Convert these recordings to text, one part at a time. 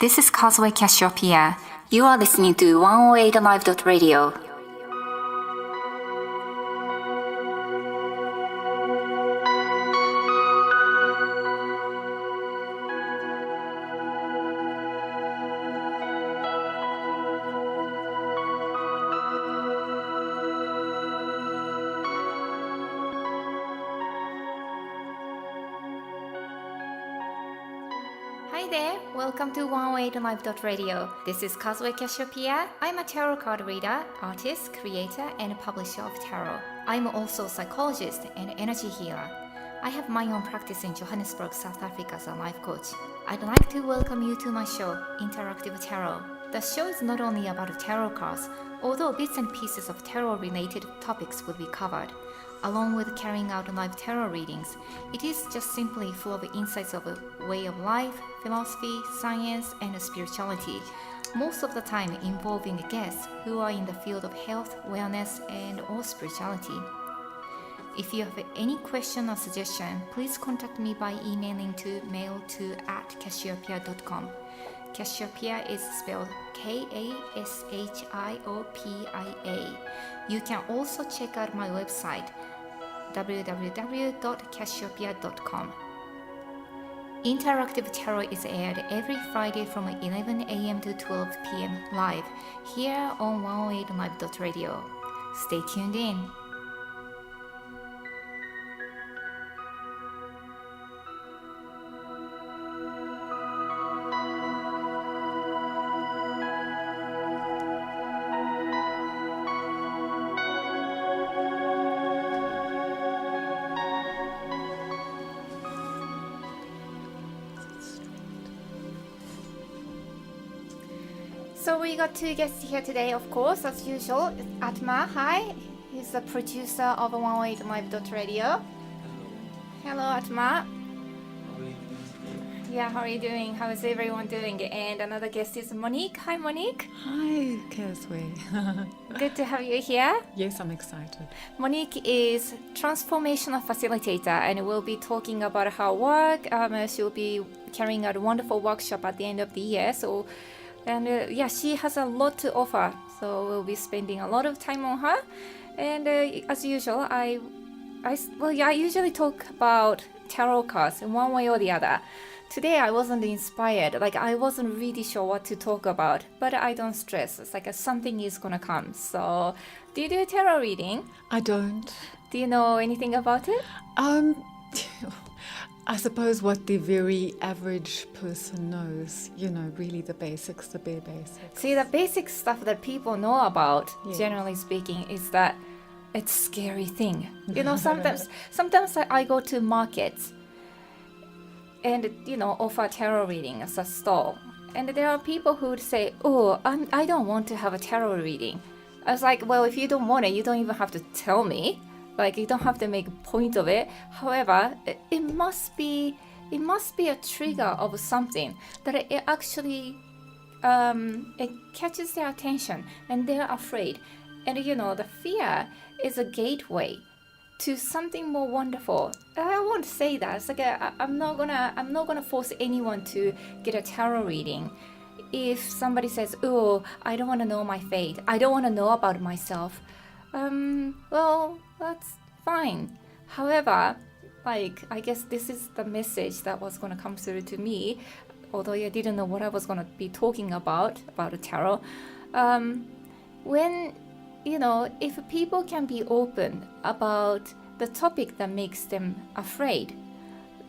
This is Kazway Cassiopeia. You are listening to 108live.radio. Hi there, welcome to 108live.radio. This is Kazway Cassiopeia. I'm a tarot card reader, artist, creator, and publisher of tarot. I'm also a psychologist and energy healer. I have my own practice in Johannesburg, South Africa as a life coach. I'd like to welcome you to my show, Interactive Tarot. The show is not only about tarot cards, although bits and pieces of tarot-related topics will be covered. Along with carrying out live tarot readings, it is just simply full of insights of a way of life, philosophy, science, and spirituality, most of the time involving guests who are in the field of health, wellness, and or spirituality. If you have any question or suggestion, please contact me by emailing to mail@cassiopeia.com. Cassiopeia is spelled Kashiopia. You can also check out my website www.cassiopeia.com. Interactive Tarot is aired every Friday from 11 a.m. to 12 p.m. live here on 108live.radio. Stay tuned in. So we got two guests here today, of course, as usual. Atma, hi. He's the producer of 108live.radio. Hello, Atma. Yeah, how are you doing? How is everyone doing? And another guest is Monique. Hi, Monique. Hi, Kazway. Good to have you here. Yes, I'm excited. Monique is Transformational Facilitator and we'll be talking about her work. She'll be carrying out a wonderful workshop at the end of the year. She has a lot to offer, so we'll be spending a lot of time on her. And as usual, I usually talk about tarot cards in one way or the other. Today I wasn't inspired, I wasn't really sure what to talk about, but I don't stress. It's like something is gonna come. So, do you do tarot reading? I don't. Do you know anything about it? I suppose what the very average person knows, really the basics, the bare basics. See, the basic stuff that people know about, Yes. generally speaking, is that it's a scary thing. Sometimes I go to markets and, offer tarot reading as a stall. And there are people who would say, I don't want to have a tarot reading. I was like, well, if you don't want it, you don't even have to tell me. You don't have to make a point of it. However, it must be a trigger of something that it actually it catches their attention and they're afraid. And the fear is a gateway to something more wonderful. I won't say that. It's I'm not gonna force anyone to get a tarot reading. If somebody says, I don't want to know my fate, I don't want to know about myself, well, that's fine. However, I guess this is the message that was going to come through to me, although I didn't know what I was going to be talking about the tarot. If people can be open about the topic that makes them afraid,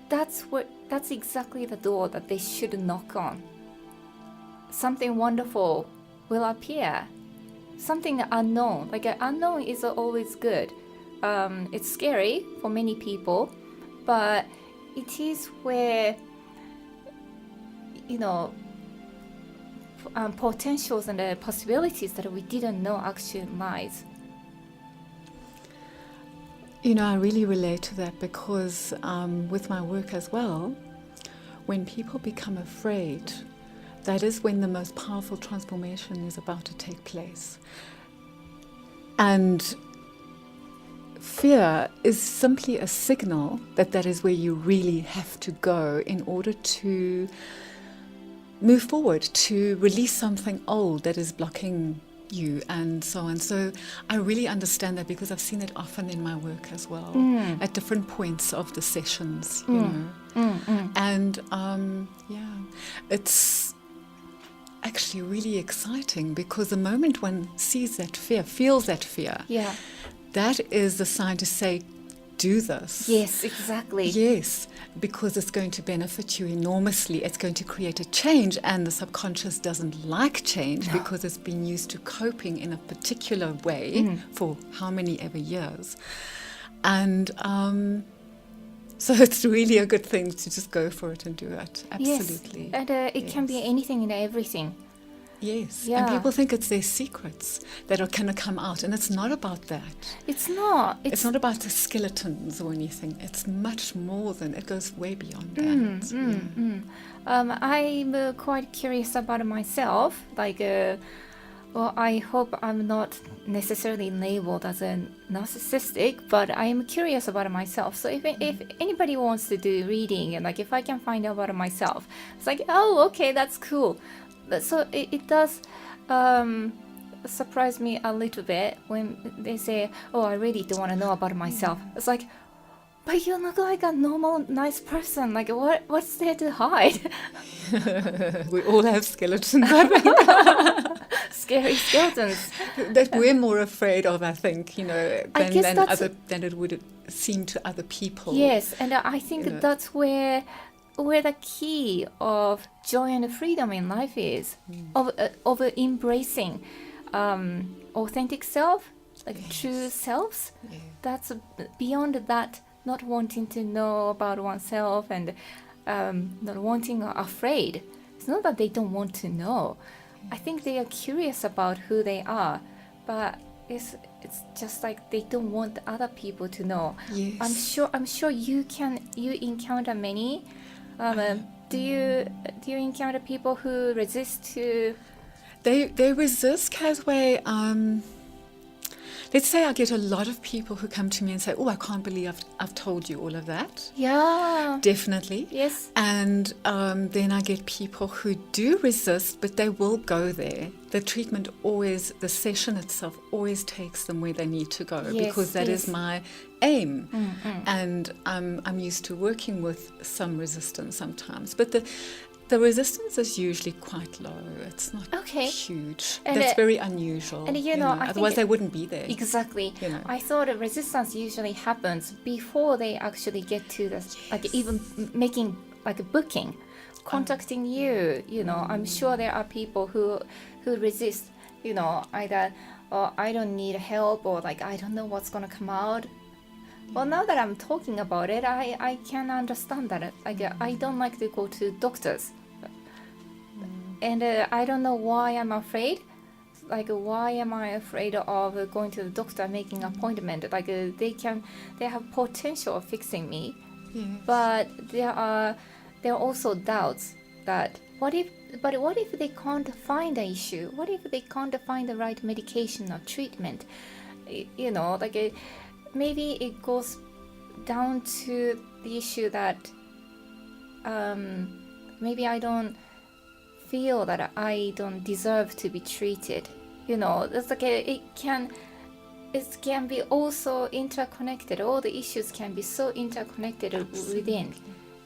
that's exactly the door that they should knock on. Something wonderful will appear. Something unknown. Unknown is always good. It's scary for many people, but it is where potentials and the possibilities that we didn't know actually lies. I really relate to that because with my work as well, when people become afraid, that is when the most powerful transformation is about to take place. And fear is simply a signal that is where you really have to go in order to move forward, to release something old that is blocking you, and so on. So I really understand that, because I've seen it often in my work as well, at different points of the sessions, you know. And it's actually really exciting, because the moment one sees that fear, feels that fear, that is the sign to say, do this. Yes, exactly. Yes, because it's going to benefit you enormously. It's going to create a change, and the subconscious doesn't like change because it's been used to coping in a particular way for how many ever years. And so it's really a good thing to just go for it and do it. Absolutely. Yes. And it can be anything and everything. Yes, Yeah. and people think it's their secrets that are going to come out, and it's not about that. It's not. It's not about the skeletons or anything. It's much more than, it goes way beyond that. I'm quite curious about myself. Like, well, I hope I'm not necessarily labeled as a narcissistic, but I am curious about myself. So if anybody wants to do reading, and like if I can find out about myself, it's like, oh, okay, that's cool. So it does surprise me a little bit when they say, oh, I really don't want to know about myself. It's like, but you look like a normal, nice person. Like, what's there to hide? We all have skeletons, I think. Scary skeletons. That we're more afraid of, I think, you know, than it would seem to other people. Yes, and I think that's where the key of joy and freedom in life is, of embracing authentic self, like true selves. That's beyond that, not wanting to know about oneself and not wanting or afraid. It's not that they don't want to know. I think they are curious about who they are, but it's just like they don't want other people to know. Yes. I'm sure you encounter many. Do you encounter people who resist to? They resist, Kazway. Let's say I get a lot of people who come to me and say, oh, I can't believe I've told you all of that. Yeah. Definitely. Yes. And then I get people who do resist, but they will go there. The treatment always, the session itself always takes them where they need to go, because that is my aim. And I'm used to working with some resistance sometimes. But the resistance is usually quite low. It's not huge. And that's very unusual. And you know, otherwise they wouldn't be there. Exactly. You know. I thought resistance usually happens before they actually get to this, like even making like a booking, contacting you. You know, I'm sure there are people who resist. You know, either I don't need help, or like I don't know what's gonna come out. Well, now that I'm talking about it, I can understand that. Like, I don't like to go to doctors. And I don't know why I'm afraid. Like, why am I afraid of going to the doctor, making an appointment? Like, they have potential of fixing me. Yes. But there are also doubts that what if they can't find the issue? What if they can't find the right medication or treatment? You know, like maybe it goes down to the issue that maybe I don't feel that I don't deserve to be treated. You know, it's like it can be also interconnected. All the issues can be so interconnected. Absolutely. Within,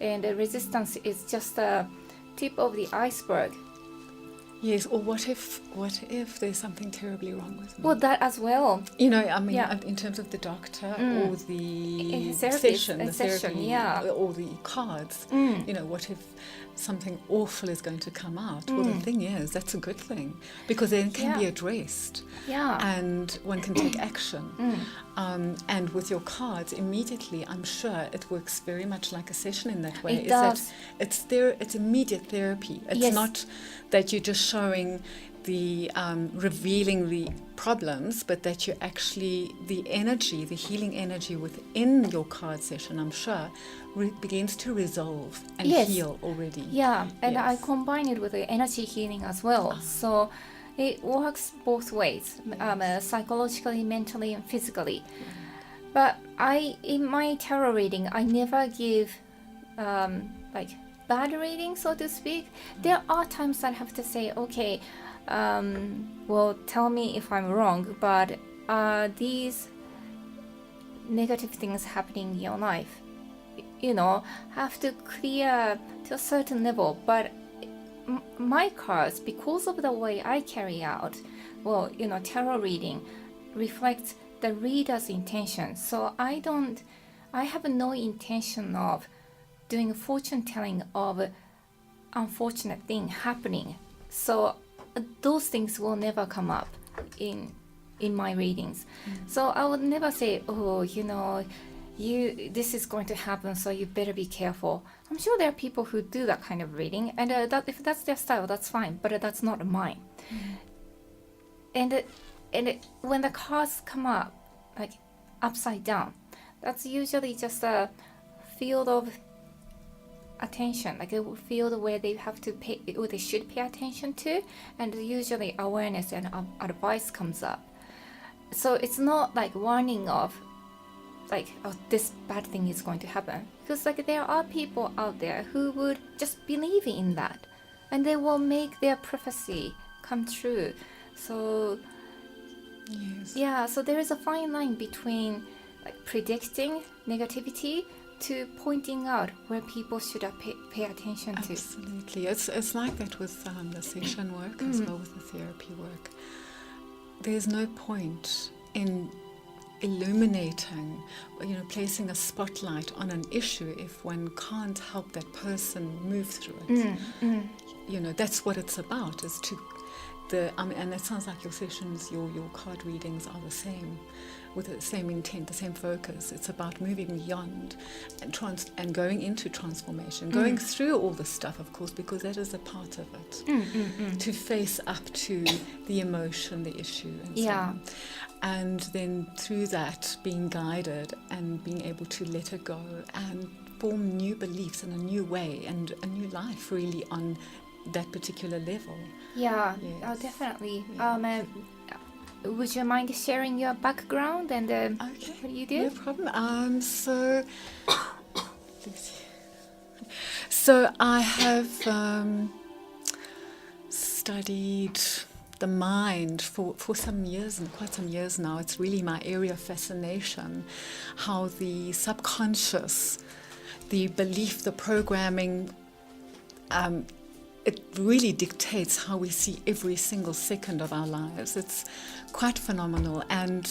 and the resistance is just a tip of the iceberg. Yes, or what if there's something terribly wrong with me? Well, that as well. You know, I mean, in terms of the doctor or the session, or the cards. You know, what if something awful is going to come out? Well, the thing is, that's a good thing, because then it can be addressed. Yeah. And one can take action. And with your cards, immediately, I'm sure it works very much like a session in that way. It does. That it's immediate therapy. It's not that you're just showing the revealing the problems, but that you actually, the healing energy within your card session, I'm sure, begins to resolve and heal already. Yeah, and I combine it with the energy healing as well. So it works both ways, psychologically, mentally, and physically. But in my tarot reading, I never give like bad reading, so to speak, there are times I have to say, okay, well, tell me if I'm wrong, but these negative things happening in your life, have to clear to a certain level. But my cards, because of the way I carry out, tarot reading reflects the reader's intention. So I have no intention of doing fortune telling of unfortunate thing happening. So those things will never come up in my readings. So I would never say, this is going to happen, so you better be careful. I'm sure there are people who do that kind of reading, and that if that's their style, that's fine, but that's not mine. And when the cards come up like upside down, that's usually just a field of attention, like a field where they have to pay, or they should pay attention to, and usually awareness and advice comes up. So it's not like warning of like, oh, this bad thing is going to happen, because like there are people out there who would just believe in that, and they will make their prophecy come true. So Yes. yeah, so there is a fine line between like predicting negativity to pointing out where people should pay attention to. Absolutely. It's like that with the session work as well, with the therapy work. There's no point in illuminating, placing a spotlight on an issue if one can't help that person move through it. That's what it's about, is to and it sounds like your sessions, your card readings are the same, with the same intent, the same focus. It's about moving beyond and going into transformation, going through all this stuff, of course, because that is a part of it. To face up to the emotion, the issue, and so on. And then through that, being guided and being able to let it go and form new beliefs in a new way and a new life, really, on that particular level. Yeah, Yes. oh, definitely. Yeah. Would you mind sharing your background and Okay, what you did? no problem. So I have studied the mind for some years, and quite some years now. It's really my area of fascination, how the subconscious, the belief, the programming, it really dictates how we see every single second of our lives. It's quite phenomenal. And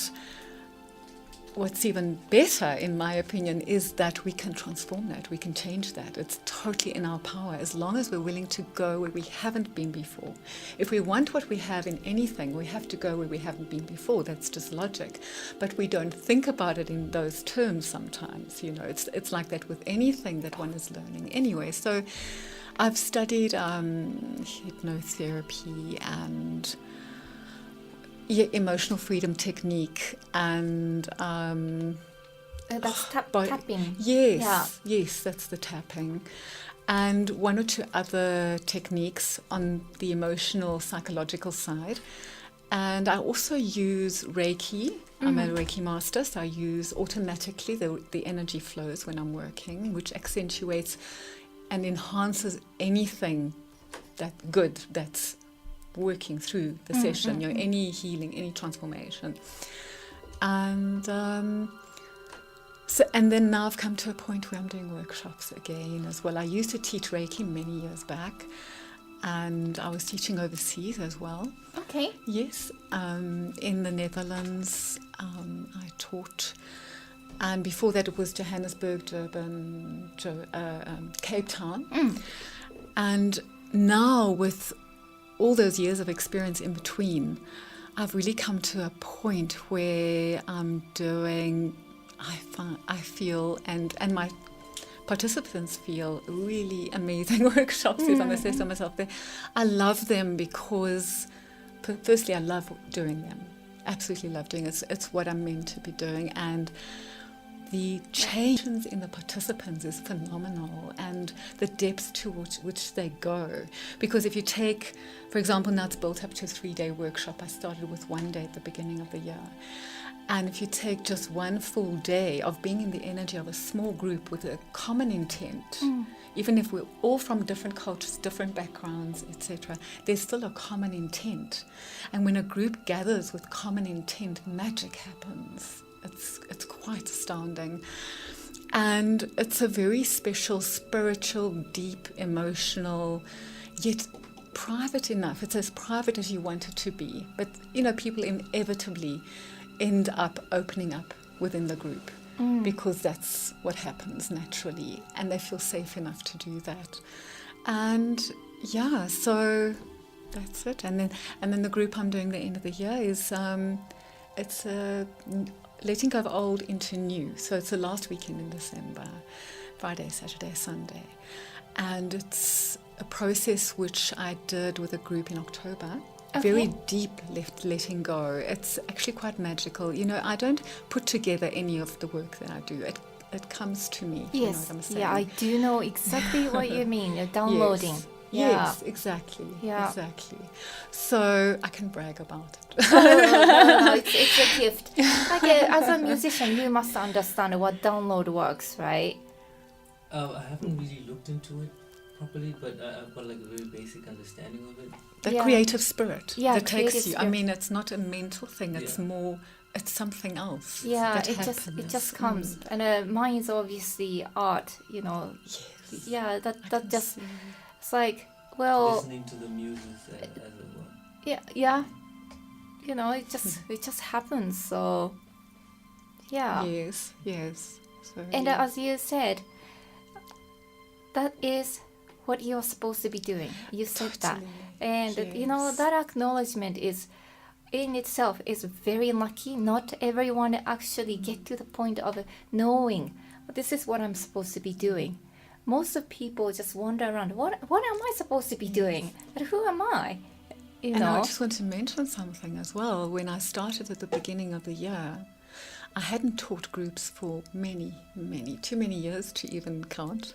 what's even better, in my opinion, is that we can transform that. We can change that. It's totally in our power, as long as we're willing to go where we haven't been before. If we want what we have in anything, we have to go where we haven't been before. That's just logic. But we don't think about it in those terms sometimes. It's like that with anything that one is learning anyway. So I've studied hypnotherapy and emotional freedom technique, and that's tapping. Yes, that's the tapping, and one or two other techniques on the emotional psychological side. And I also use Reiki. I'm a Reiki master, so I use automatically the energy flows when I'm working, which accentuates and enhances anything that's working through the session, any healing, any transformation. And and then now I've come to a point where I'm doing workshops again as well. I used to teach Reiki many years back, and I was teaching overseas as well. Okay. Yes, in the Netherlands I taught. And before that, it was Johannesburg, Durban, Cape Town. And now, with all those years of experience in between, I've really come to a point where I'm doing, I feel, and my participants feel, really amazing workshops, if I must say so myself. I love them because, firstly, I love doing them. Absolutely love doing it. It's what I'm meant to be doing. And the changes in the participants is phenomenal, and the depth to which they go. Because if you take, for example, now it's built up to a 3-day workshop. I started with 1 day at the beginning of the year. And if you take just one full day of being in the energy of a small group with a common intent, even if we're all from different cultures, different backgrounds, etc., there's still a common intent. And when a group gathers with common intent, magic happens. It's quite astounding. And it's a very special, spiritual, deep, emotional, yet private enough. It's as private as you want it to be. But, people inevitably end up opening up within the group because that's what happens naturally, and they feel safe enough to do that. And so that's it. And then the group I'm doing the end of the year is it's a letting go of old into new. So it's the last weekend in December, Friday, Saturday, Sunday, and it's a process which I did with a group in October. Okay. Very deep letting go. It's actually quite magical. I don't put together any of the work that I do. It comes to me. Yes. You know what I'm saying? Yeah, I do know exactly what you mean. You're downloading. Yes, exactly. Yeah. Exactly. So I can brag about it. No, it's a gift. As a musician, you must understand what download works, right? I haven't really looked into it properly, but I've got a very basic understanding of it. The creative spirit that takes you. Spirit. I mean, it's not a mental thing. It's more. It's something else. Yeah, it just comes. And mine is obviously art. Yes. Yeah, that just see. It's like, well, listening to the muses as it were. Yeah. It just happens. So yeah. Yes. So, and as you said, that is what you're supposed to be doing. You said totally. that. And that acknowledgement is in itself is very lucky. Not everyone actually get to the point of knowing this is what I'm supposed to be doing. Most of people just wander around. What am I supposed to be doing? And who am I? And I just want to mention something as well. When I started at the beginning of the year, I hadn't taught groups for too many years to even count.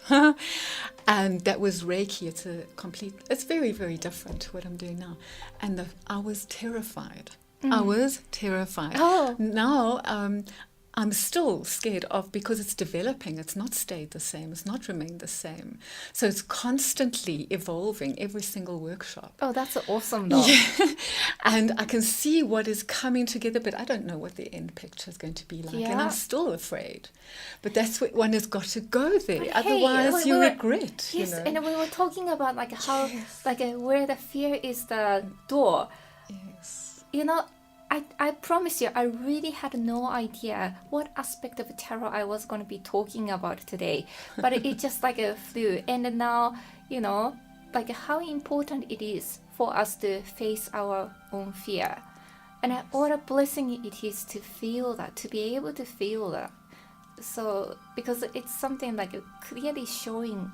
And that was Reiki. It's very, very different to what I'm doing now. And I was terrified. Oh. Now, I'm still scared of, because it's developing. It's not stayed the same. It's not remained the same. So it's constantly evolving every single workshop. Oh, that's awesome though. Yeah. And I can see what is coming together, but I don't know what the end picture is going to be like. Yeah. And I'm still afraid. But that's what one has got to go there. Otherwise you regret. Yes, and we were talking about how where the fear is the door. Yes. I promise you, I really had no idea what aspect of tarot I was going to be talking about today. But it just flew. And now, how important it is for us to face our own fear. And what a blessing it is to feel that, to be able to feel that. So, because it's something clearly showing,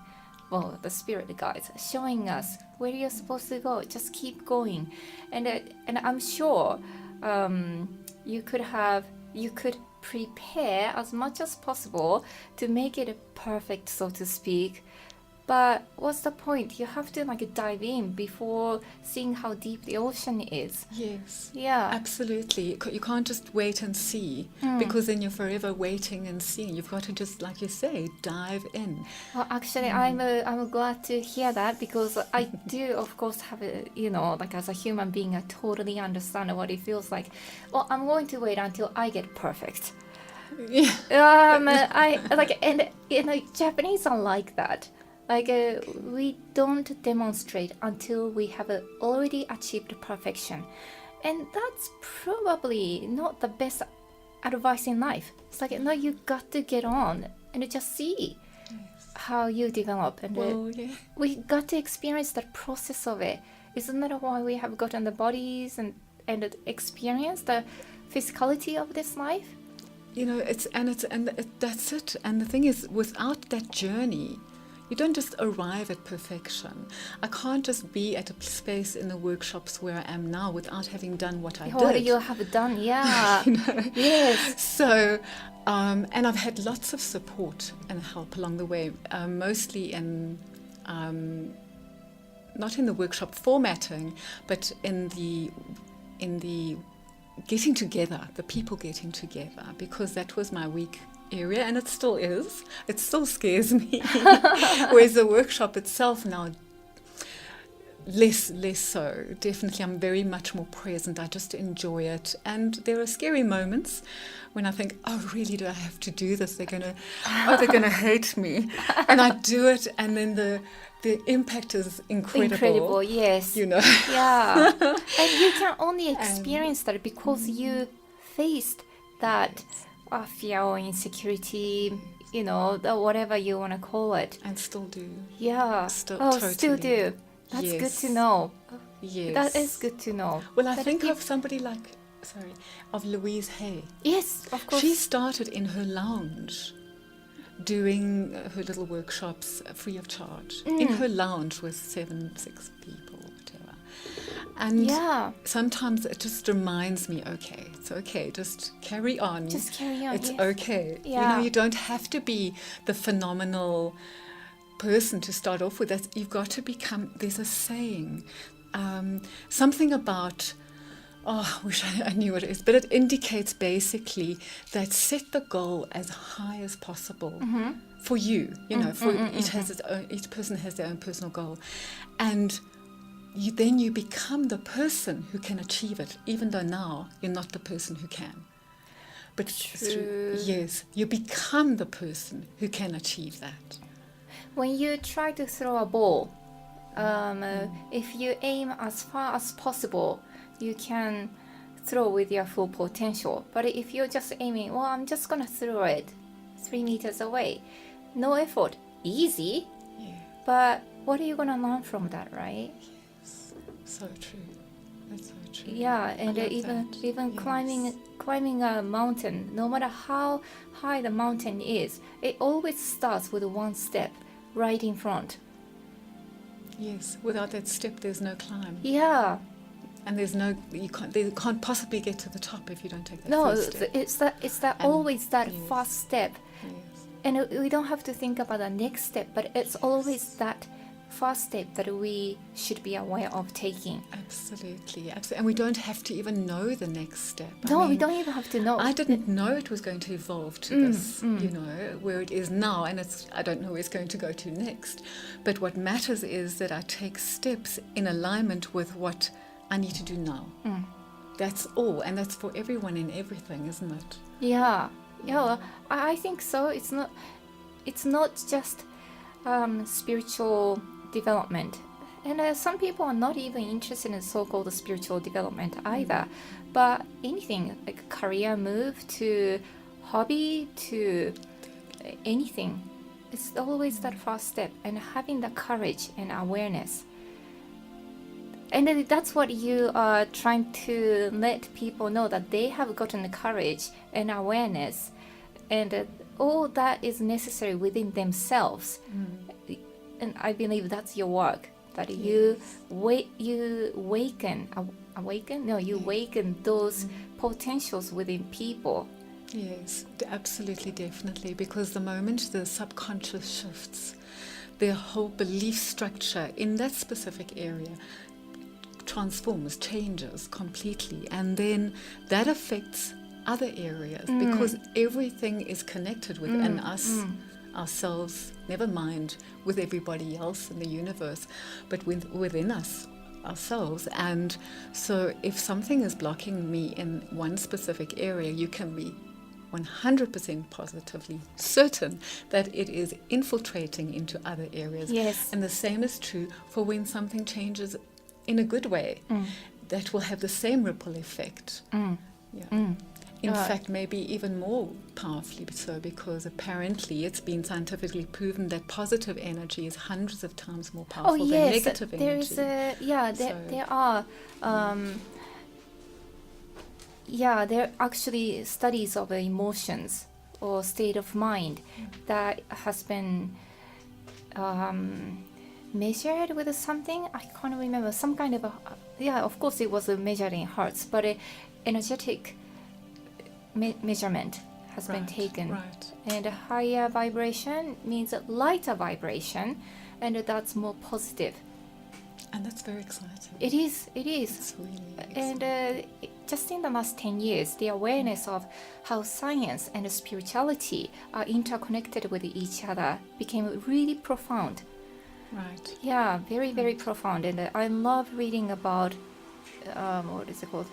the spirit guides, showing us where you're supposed to go. Just keep going. And I'm sure you could prepare as much as possible to make it perfect, so to speak. But what's the point? You have to dive in before seeing how deep the ocean is. Yes. Yeah. Absolutely. You can't just wait and see, because then you're forever waiting and seeing. You've got to just, like you say, dive in. Well, actually, I'm glad to hear that, because I do, of course, have as a human being, I totally understand what it feels like. Well, I'm going to wait until I get perfect. Yeah. Japanese are like that. We don't demonstrate until we have already achieved perfection. And that's probably not the best advice in life. It's no, you got to get on and just see how you develop. And we got to experience that process of it. Isn't that why we have gotten the bodies and experience the physicality of this life? That's it. And the thing is, without that journey, You don't just arrive at perfection. I can't just be at a space in the workshops where I am now without having done what I did. What you have done, yeah. You know? Yes. So, and I've had lots of support and help along the way, mostly in, not in the workshop formatting, but in the getting together, the people getting together, because that was my weak area, and it still is. It still scares me. Whereas the workshop itself now, less so. Definitely, I'm very much more present. I just enjoy it, and there are scary moments when I think, oh, really, do I have to do this? They're gonna hate me, and I do it, and then the impact is incredible. Incredible, yes. You know. Yeah. And you can only experience that because you faced that fear or insecurity, you know, whatever you want to call it. And still do. Yeah. Totally. Still do. That's Yes. good to know. Yes. That is good to know. Well, I That think if- of somebody like, of Louise Hay. Yes, of course. She started in her lounge doing her little workshops free of charge. In her lounge with 6 people, whatever. And Yeah. sometimes it just reminds me, okay, it's okay, just carry on. Just carry on. It's yes. okay. You Yeah. know, you don't have to be the phenomenal person to start off with. You've got to become, there's a saying, something about, I wish I knew what it is, but it indicates basically that set the goal as high as possible for you. You know, each person has their own personal goal, and then you become the person who can achieve it, even though now you're not the person who can. But yes, you become the person who can achieve that. When you try to throw a ball, if you aim as far as possible, you can throw with your full potential. But if you're just aiming, well, I'm just going to throw it 3 meters away. No effort. Easy. Yeah, But what are you going to learn from that, right? so true. That's so true. Yeah, and love even that. even Yes. climbing a mountain, no matter how high the mountain is, it always starts with one step right in front. Yes, without that step, there's no climb, Yeah. and you can't possibly get to the top if you don't take that No, first step. it's that And- always that yes. first step. Yes. And we don't have to think about the next step, but it's always that first step that we should be aware of taking. Absolutely. And we don't have to even know the next step. No, we don't even have to know. I didn't know it was going to evolve to this, you know, where it is now, and I don't know where it's going to go to next. But what matters is that I take steps in alignment with what I need to do now. That's all, and that's for everyone in everything, isn't it? Yeah, well, I think so. It's not just spiritual development, and some people are not even interested in so-called spiritual development either. But anything like career move to hobby to anything, it's always that first step, and having the courage and awareness. And then that's what you are trying to let people know, that they have gotten the courage and awareness, and all that is necessary within themselves. And I believe that's your work, that you awaken those potentials within people. Yes, absolutely, definitely. Because the moment the subconscious shifts, their whole belief structure in that specific area transforms, changes completely, and then that affects other areas, because everything is connected within us, ourselves, never mind with everybody else in the universe, but within us, ourselves. And so if something is blocking me in one specific area, you can be 100% positively certain that it is infiltrating into other areas. Yes. And the same is true for when something changes in a good way. That will have the same ripple effect. Yeah. In fact, maybe even more powerfully so, because apparently it's been scientifically proven that positive energy is hundreds of times more powerful than negative there energy. is there are there are actually studies of emotions or state of mind that has been measured with something. I can't remember, some kind of of course it was measured in hertz, but energetic measurement has been taken. Right. And a higher vibration means a lighter vibration, and that's more positive. And that's very exciting. It is. It's really And just in the last 10 years, the awareness of how science and spirituality are interconnected with each other became really profound. right. Yeah, very, very profound. And I love reading about, what is it called?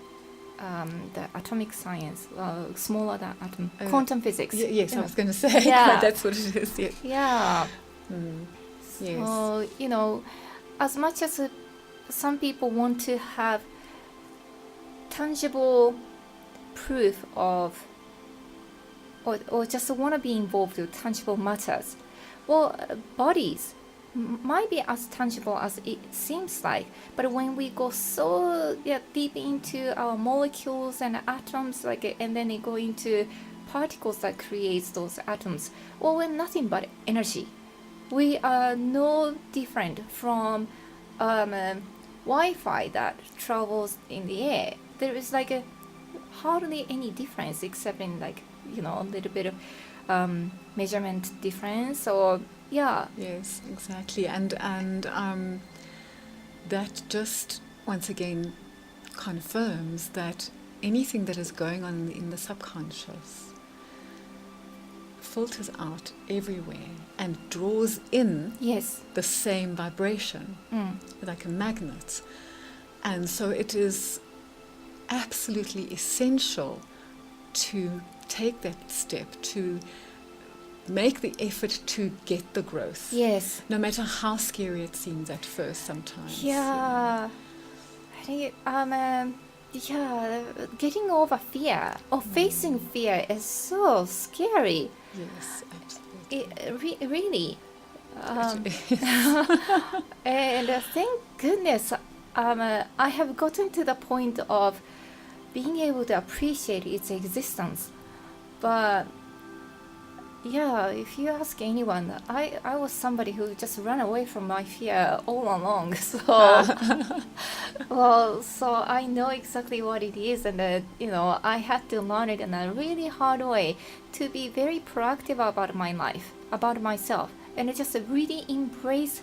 The atomic science, smaller than atom, quantum physics. Yes, you I know. was going to say. Yeah. That's what it is. Yes. Yeah. Yes. So, as much as some people want to have tangible proof of, or just want to be involved with tangible matters, well, bodies might be as tangible as it seems like, but when we go so deep into our molecules and atoms, and then they go into particles that creates those atoms, well, we're nothing but energy. We are no different from Wi-Fi that travels in the air. There is hardly any difference except in a little bit of measurement difference, or Yes, exactly. And that just once again confirms that anything that is going on in the subconscious filters out everywhere and draws in yes. the same vibration like a magnet. And so it is absolutely essential to take that step, to make the effort to get the growth. Yes. No matter how scary it seems at first sometimes. Yeah. I think, getting over fear or facing fear is so scary. Yes, absolutely. Really. And thank goodness I have gotten to the point of being able to appreciate its existence. But if you ask anyone, I was somebody who just ran away from my fear all along. So, so I know exactly what it is, and I had to learn it in a really hard way to be very proactive about my life, about myself, and just really embrace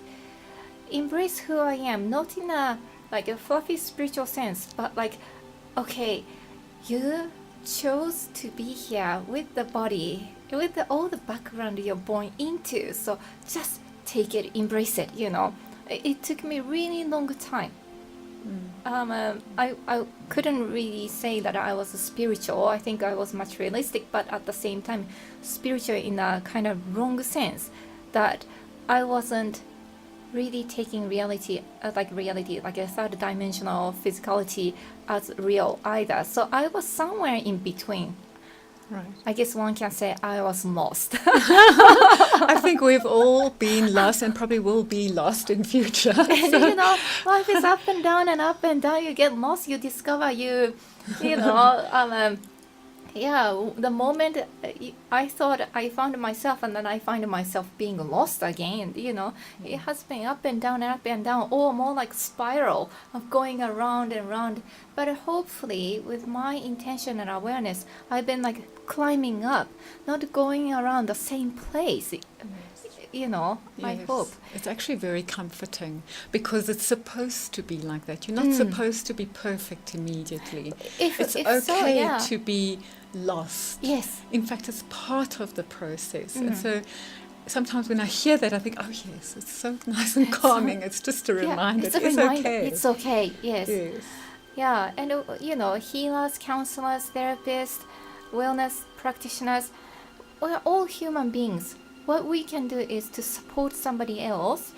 who I am, not in a fluffy spiritual sense, but okay, you chose to be here with the body, with all the background you're born into, so just take it, embrace it. It took me really long time. I couldn't really say that I was spiritual. I think I was materialistic, but at the same time spiritual in a kind of wrong sense, that I wasn't really taking reality, like a third dimensional physicality as real either. So I was somewhere in between. Right. I guess one can say I was lost. I think we've all been lost and probably will be lost in future. And life is up and down and up and down. You get lost, you discover the moment I thought I found myself, and then I find myself being lost again. It has been up and down, or more like spiral of going around and around. But hopefully, with my intention and awareness, I've been climbing up, not going around the same place. I hope. It's actually very comforting, because it's supposed to be like that. You're not supposed to be perfect immediately. It's okay to be lost. Yes. In fact, it's part of the process. And so sometimes when I hear that, I think, oh yes, it's so nice and calming. It's just a reminder. It's a reminder. Okay. It's okay. Yes. Yes. Yeah, and healers, counselors, therapists, wellness practitioners, we're all human beings. What we can do is to support somebody else,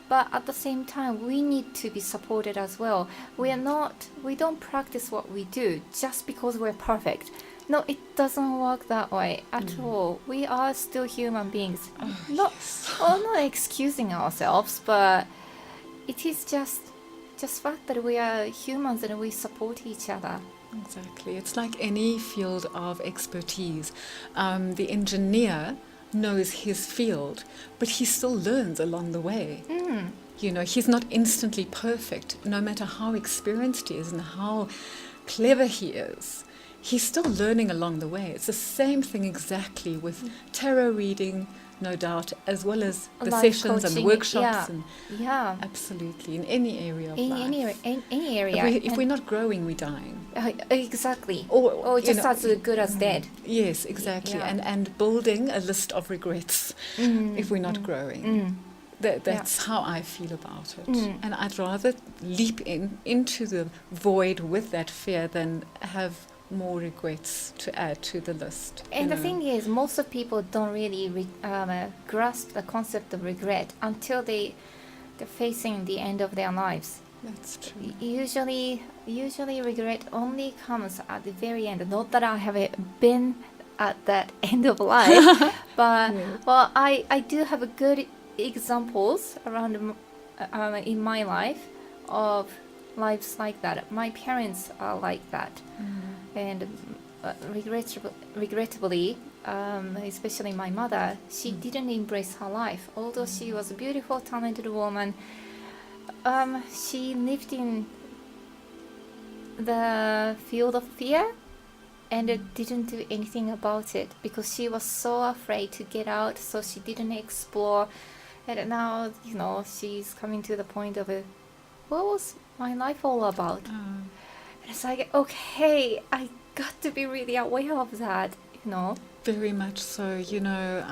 but at the same time, we need to be supported as well. We don't practice what we do just because we're perfect. No, it doesn't work that way at all. We are still human beings. Not excusing ourselves, but it is just fact that we are humans and we support each other. Exactly. It's like any field of expertise. The engineer knows his field, but he still learns along the way. Mm. You know, he's not instantly perfect, no matter how experienced he is and how clever he is. He's still learning along the way. It's the same thing exactly with tarot reading, no doubt, as well as the Life sessions and the coaching, workshops. And Yeah. absolutely, in any area of life. Any area. If we're not growing, we're dying. Exactly. Or Just you know, as good as dead. Yes, exactly. Yeah. And building a list of regrets if we're not growing. Mm. That's how I feel about it. Mm. And I'd rather leap into the void with that fear than have more regrets to add to the list. And the thing is, most of people don't really grasp the concept of regret until they're facing the end of their lives. That's true. Usually regret only comes at the very end. Not that I have been at that end of life, but well, I do have a good examples around in my life of lives like that. My parents are like that, and regrettably, especially my mother, she didn't embrace her life. Although she was a beautiful, talented woman, she lived in the field of fear and didn't do anything about it because she was so afraid to get out, so she didn't explore. And now, you know, she's coming to the point of what was my life all about? And it's like, okay, I got to be really aware of that, you know. Very much so. You know,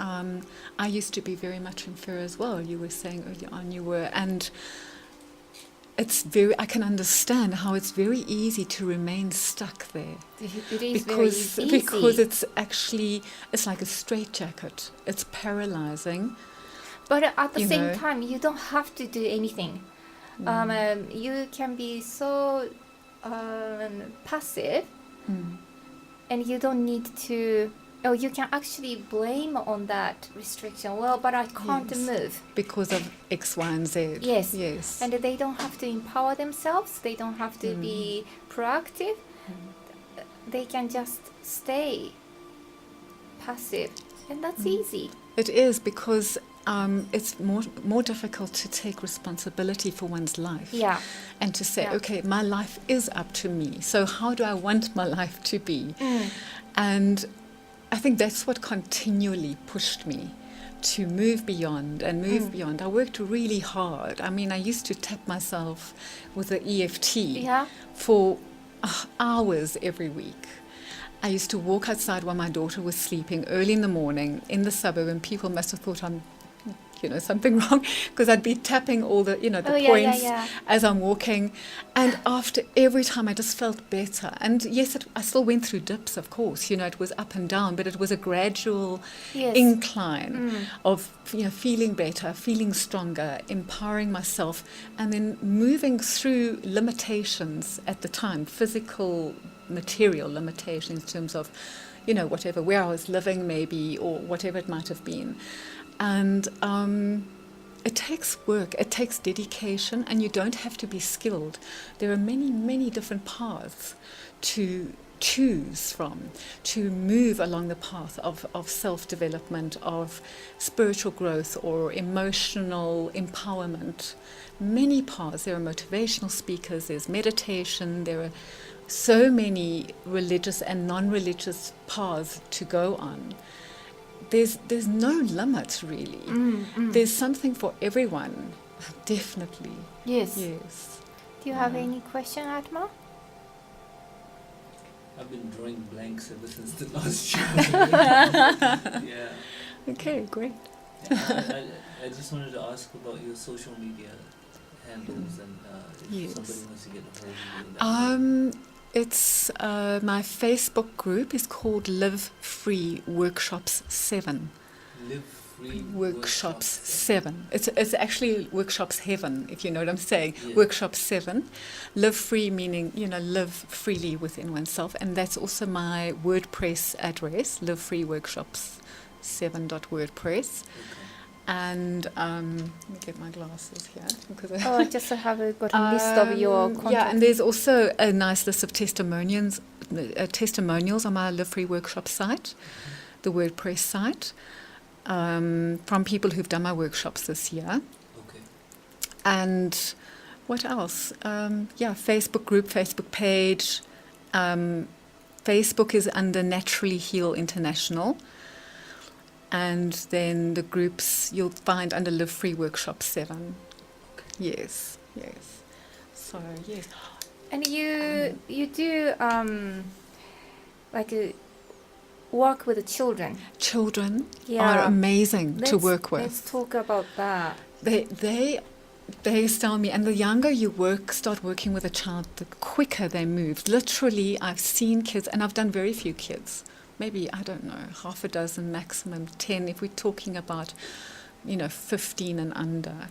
I used to be very much in fear as well. You were saying earlier on you were, and I can understand how it's very easy to remain stuck there. It is because very easy. Because it's like a straitjacket. It's paralyzing. But at the same know. time, you don't have to do anything. You can be so passive, and you don't need to. Oh, you can actually blame on that restriction. Well, but I can't move because of X, Y, and Z. Yes. And they don't have to empower themselves. They don't have to be proactive. They can just stay passive, and that's easy. It is because it's more difficult to take responsibility for one's life. Yeah. And to say, okay, my life is up to me. So how do I want my life to be? And I think that's what continually pushed me to move beyond and move beyond. I worked really hard. I mean, I used to tap myself with the EFT for hours every week. I used to walk outside while my daughter was sleeping early in the morning in the suburb, and people must have thought I'm, something wrong, because I'd be tapping all the, the points as I'm walking. And after every time I just felt better. And yes, I still went through dips, of course. It was up and down, but it was a gradual incline of, feeling better, feeling stronger, empowering myself, and then moving through limitations at the time, physical, material limitations in terms of, whatever, where I was living maybe, or whatever it might have been. And it takes work, it takes dedication, and you don't have to be skilled. There are many, many different paths to choose from, to move along the path of self-development, of spiritual growth or emotional empowerment. Many paths. There are motivational speakers, there's meditation, there are so many religious and non-religious paths to go on. There's no limit, really. There's something for everyone, definitely. Yes. Do you have any question, Atma? I've been drawing blanks ever since the last show. Okay, great. I just wanted to ask about your social media handles and if somebody wants to get a hold of you. It's my Facebook group is called Live Free Workshops 7. Live Free Workshops 7. It's actually Workshops Heaven, if you know what I'm saying. Yeah. Workshops 7. Live free meaning, live freely within oneself. And that's also my WordPress address, livefreeworkshops7.wordpress. And let me get my glasses here. I just have got a list of your contacts. Yeah, and there's also a nice list of testimonials on my Live Free Workshop site, the WordPress site. from people who've done my workshops this year. Okay. And what else? Facebook group, Facebook page. Facebook is under Naturally Heal International. And then the groups you'll find under Live Free Workshop 7. Okay. Yes. So, yes. And you do work with the children. Children are amazing to work with. Let's talk about that. They astound me. And the younger you start working with a child, the quicker they move. Literally, I've seen kids, and I've done very few kids. Maybe, I don't know, half a dozen, maximum 10, if we're talking about, 15 and under.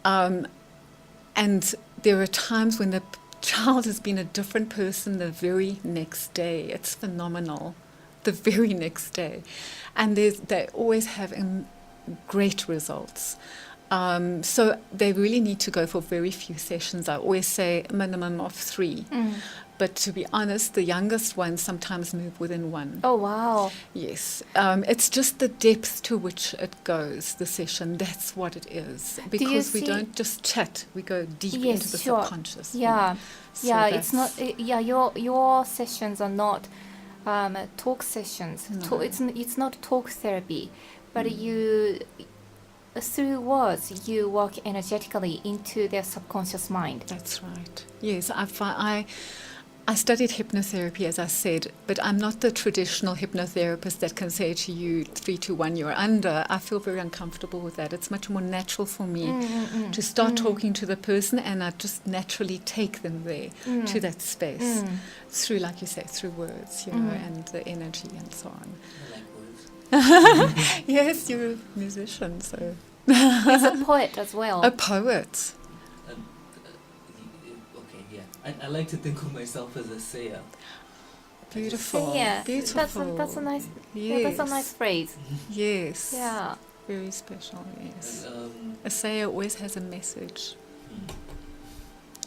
And there are times when the child has been a different person the very next day. It's phenomenal. The very next day. And they always have great results. So they really need to go for very few sessions. I always say a minimum of 3. But to be honest, the youngest ones sometimes move within 1. Oh, wow. Yes. It's just the depth to which it goes, the session. That's what it is. Because we don't just chat. We go deep into the subconscious. Yeah. So it's not... your sessions are not talk sessions. No. It's not talk therapy. But you... Through words, you work energetically into their subconscious mind. That's right. Yes, I studied hypnotherapy, as I said, but I'm not the traditional hypnotherapist that can say to you, 3, 2, 1, you're under. I feel very uncomfortable with that. It's much more natural for me to start talking to the person, and I just naturally take them there to that space through, like you say, through words, and the energy and so on. I like words. Yes, you're a musician, so. He's a poet as well. A poet. I like to think of myself as a sayer. Beautiful. Yeah, Beautiful. That's a nice. Yes. Yeah, that's a nice phrase. Yes. Yeah. Very special. Yes. And, A sayer always has a message.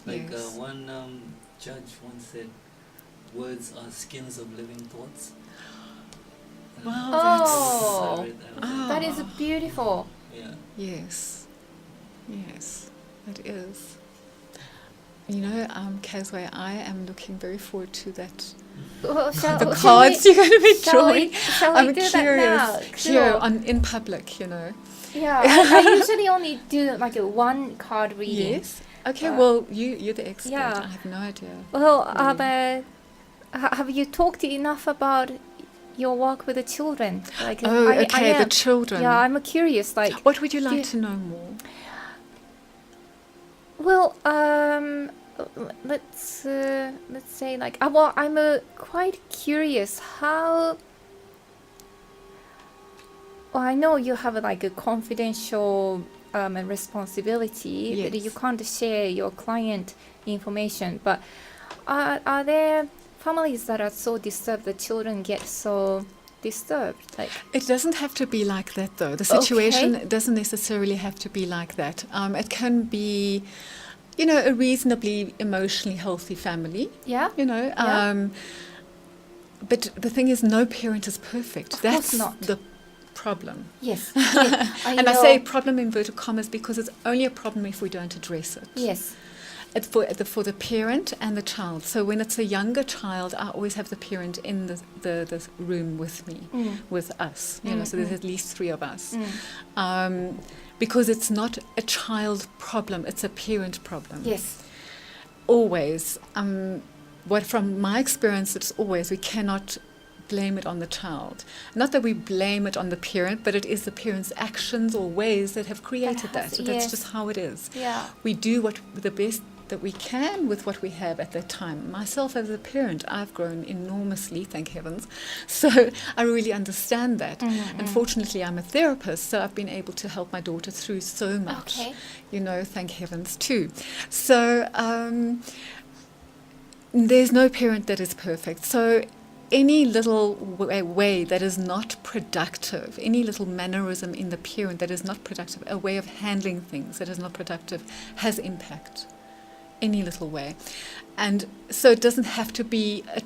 like Yes. one judge once said, "Words are skins of living thoughts." And Wow, Oh. That is Ah. beautiful. Yeah. Yes. Yes, it is. Kazway, I am looking very forward to that. The cards you're going to be drawing. Shall I'm we do curious. that now? Here in public, Yeah, I usually only do like a one card reading. Yes. Okay. Well, you're the expert. Yeah. I have no idea. Well, Really. have you talked enough about your work with the children? Like, The children. Yeah, I'm curious. Like, What would you like to know more? well, let's say like, I'm quite curious how. Well, I know you have like a confidential responsibility, but Yes. you can't share your client information. But are there families that are so disturbed, the children get so disturbed? Like, It doesn't have to be like that, though. The situation doesn't necessarily have to be like that. It can be, a reasonably emotionally healthy family. yeah, But the thing is, no parent is perfect. Of That's course not. the problem. yes, yeah, And I say problem in inverted commas because it's only a problem if we don't address it. yes, It's for the parent and the child. So when it's a younger child, I always have the parent in the room with me, with us. So there's at least 3 of us. Because it's not a child problem, it's a parent problem. yes, Always. From my experience, it's always, we cannot blame it on the child. Not that we blame it on the parent, but it is the parent's actions or ways that have created that. That's yes. just how it is. yeah, We do the best that we can with what we have at that time. Myself as a parent, I've grown enormously, thank heavens. So I really understand that. Unfortunately, I'm a therapist, so I've been able to help my daughter through so much. Okay. Thank heavens too. So there's no parent that is perfect. So any little way that is not productive, any little mannerism in the parent that is not productive, a way of handling things that is not productive, has impact. Any little way. And so it doesn't have to be a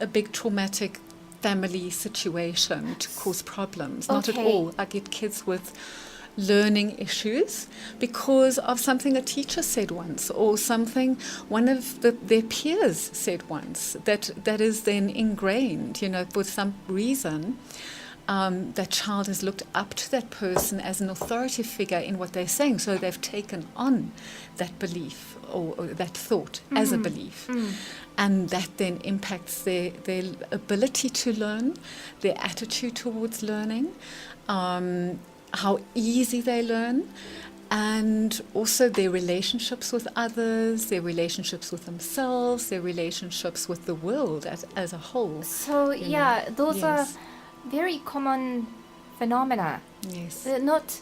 big traumatic family situation to cause problems. Not at Okay. all. I get kids with learning issues because of something a teacher said once, or something one of their peers said once, that is then ingrained, for some reason. That child has looked up to that person as an authority figure in what they're saying, so they've taken on that belief or that thought as a belief. And that then impacts their ability to learn, their attitude towards learning, how easy they learn, and also their relationships with others, their relationships with themselves, their relationships with the world as a whole. So those are very common phenomena. Yes.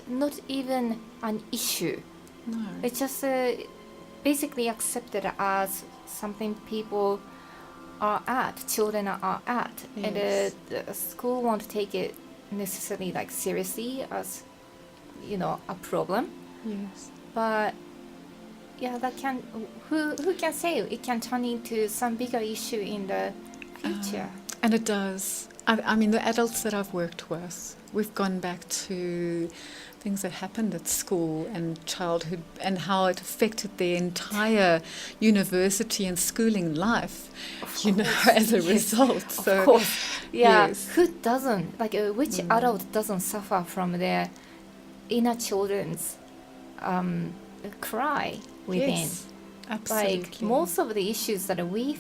Not even an issue. No. It's just basically accepted as something people are at, children are at, Yes. and the school won't take it necessarily like seriously as a problem. Yes. But that can who can say it can turn into some bigger issue in the future. And it does. I mean, the adults that I've worked with, we've gone back to things that happened at school and childhood and how it affected their entire university and schooling life, as a result. So, of course. Yeah. Yes. Who doesn't? Like, which adult doesn't suffer from their inner children's cry within? Yes, absolutely. Like, most of the issues that we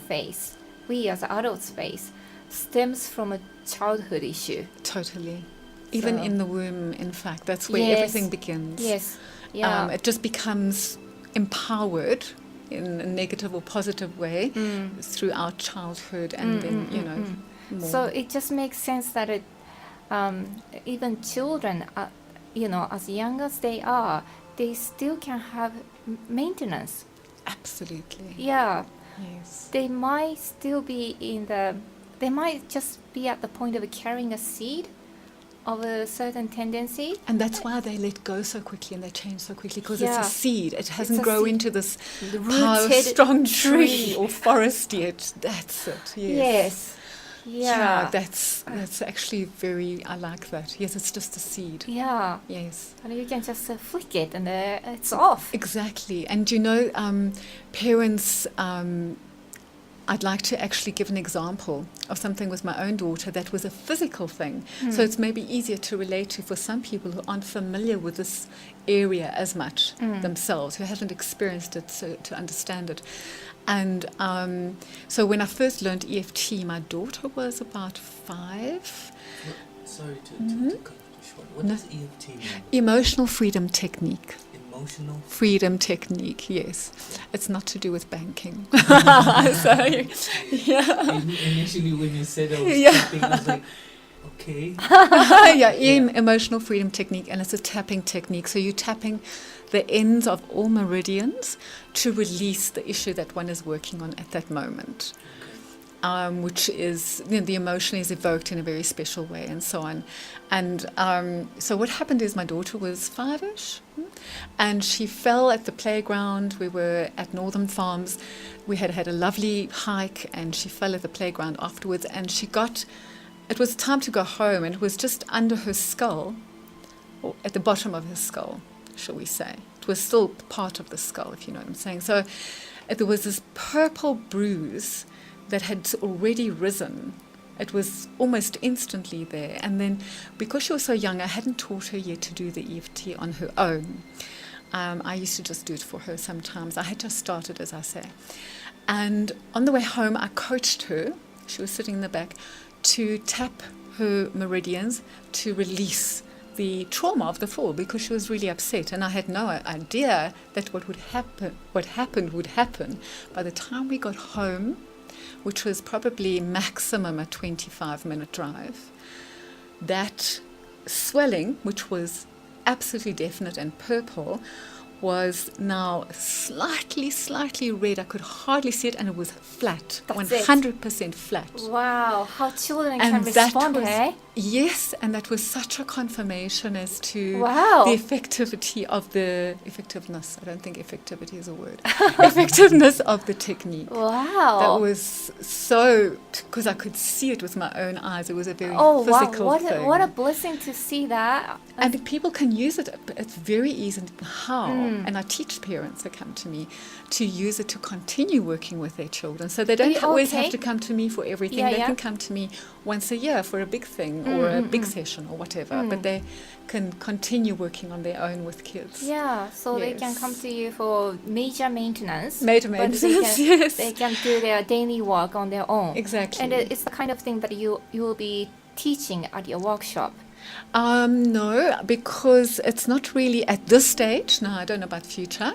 as adults face, stems from a childhood issue. Totally. Even So- in the womb, in fact, that's where Yes. everything begins. Yes. Yeah. It just becomes empowered in a negative or positive way throughout childhood, and then, more. So it just makes sense that even children, as young as they are, they still can have maintenance. Absolutely. Yeah. Yes. They might still be they might just be at the point of carrying a seed of a certain tendency. And that's why they let go so quickly and they change so quickly, because it's Yeah. a seed. It hasn't a grown seed. into this Rooted strong tree tree. or forest yet. That's it. Yes. Yeah. That's actually I like that. Yes, it's just a seed. Yeah. Yes. And you can just flick it and it's off. Exactly. And parents, I'd like to actually give an example of something with my own daughter that was a physical thing. So it's maybe easier to relate to for some people who aren't familiar with this area as much themselves, who haven't experienced it to understand it. And so when I first learned EFT, my daughter was about 5. Sorry to cut you short. What does EFT mean? Emotional freedom technique. Emotional Freedom technique, yes. It's not to do with banking. So, yeah. Initially, when you said I was tapping, I was like, okay. Emotional freedom technique, and it's a tapping technique. So you're tapping the ends of all meridians to release the issue that one is working on at that moment. Which is, the emotion is evoked in a very special way, and so on. And so what happened is my daughter was 5-ish, and she fell at the playground. We were at Northern Farms. We had had a lovely hike, and she fell at the playground afterwards, and it was time to go home, and it was just under her skull, or at the bottom of her skull, shall we say. It was still part of the skull, if you know what I'm saying. So there was this purple bruise that had already risen. It was almost instantly there. And then, because she was so young, I hadn't taught her yet to do the EFT on her own. I used to just do it for her sometimes. I had just started, as I say. And on the way home, I coached her, she was sitting in the back, to tap her meridians to release the trauma of the fall, because she was really upset, and I had no idea that what happened would happen. By the time we got home, which was probably maximum a 25-minute drive, that swelling, which was absolutely definite and purple, was now slightly red. I could hardly see it, and it was flat, That's 100% flat. Wow, how children And can that respond, was- hey? Yes, and that was such a confirmation as to Wow. the effectiveness. I don't think effectivity is a word. Effectiveness of the technique. Wow. That was so, because I could see it with my own eyes. It was a very physical wow. thing. What a blessing to see that. And people can use it. It's very easy. How? Mm. And I teach parents that come to me to use it to continue working with their children. So they don't Yeah, always okay. have to come to me for everything. Yeah, They yeah. can come to me once a year for a big thing or a big session or whatever. But they can continue working on their own with kids. Yeah, so they can Yes. come to you for major maintenance. Major but they maintenance, can, yes. They can do their daily work on their own. Exactly. And it's the kind of thing that you will be teaching at your workshop. No, because it's not really at this stage, now I don't know about future,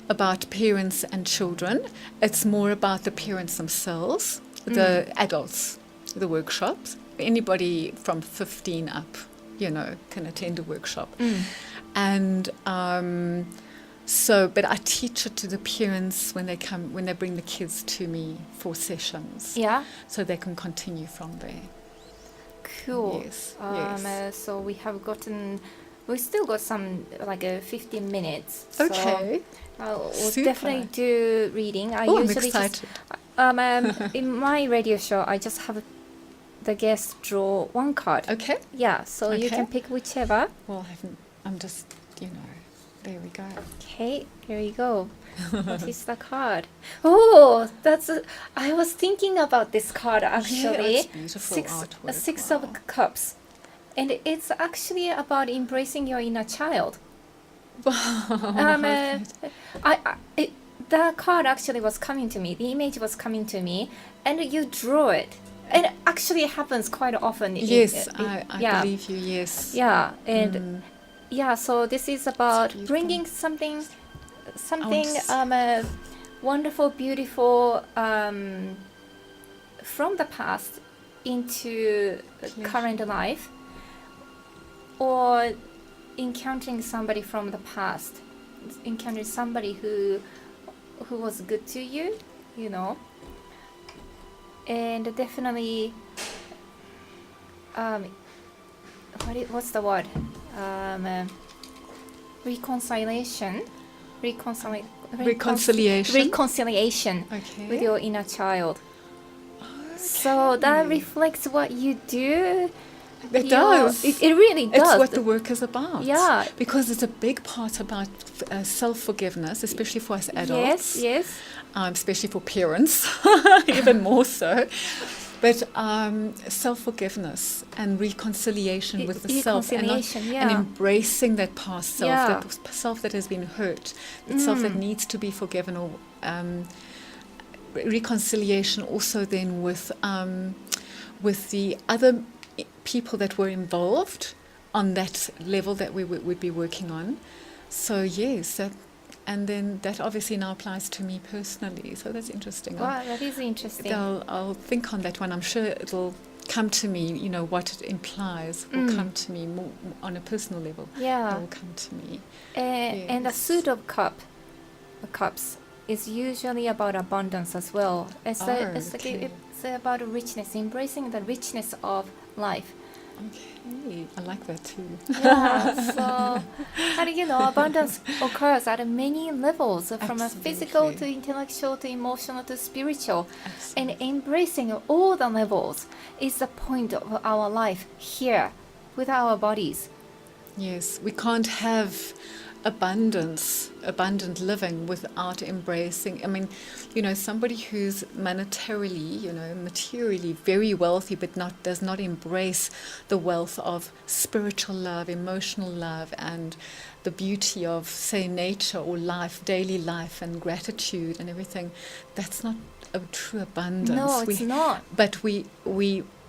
about parents and children. It's more about the parents themselves, the adults, the workshops. Anybody from 15 up, can attend a workshop. And but I teach it to the parents when they bring the kids to me for sessions. Yeah. So they can continue from there. Cool. Yes, So we still got some 15 minutes. So Okay. we'll Super. definitely do reading. I'm excited. In my radio show, I just have the guest draw one card. Okay. Yeah, so you Okay. can pick whichever. Well, I'm just, there we go. Okay, here you go. What is the card? Oh, I was thinking about this card actually. Yeah, it's beautiful artwork. Six Wow. of Cups. And it's actually about embracing your inner child. The card actually was coming to me. The image was coming to me, and you draw it. And it actually happens quite often. Yes, I yeah. believe you, yes. Yeah, and so this is about beautiful. bringing something to wonderful, beautiful from the past into current life, or encountering somebody from the past, encountering somebody who was good to you, and definitely what's the word? Reconciliation Okay. with your inner child. So that reflects what you do. It does. It really does. It's what the work is about. Yeah. Because it's a big part about self-forgiveness, especially for us adults. Yes. Especially for parents, even more so. But self-forgiveness and reconciliation with the self, and embracing that past self, that self that has been hurt, that self that needs to be forgiven, or reconciliation also then with the other people that were involved on that level that we would be working on. So yes, and then that obviously now applies to me personally. So that's interesting. Wow, that is interesting. I'll think on that one. I'm sure it'll come to me, what it implies will come to me more on a personal level. Yeah. It will come to me. And the Suit of Cups is usually about abundance as well. It's about richness, embracing the richness of life. Okay, I like that too. Yeah, so abundance occurs at many levels, from a physical to intellectual to emotional to spiritual. Absolutely. And embracing all the levels is the point of our life here with our bodies. Yes, we can't have abundant living without embracing. I mean, somebody who's monetarily, materially very wealthy, but does not embrace the wealth of spiritual love, emotional love, and the beauty of, say, nature or life, daily life, and gratitude and everything. That's not a true abundance. No, it's not. But we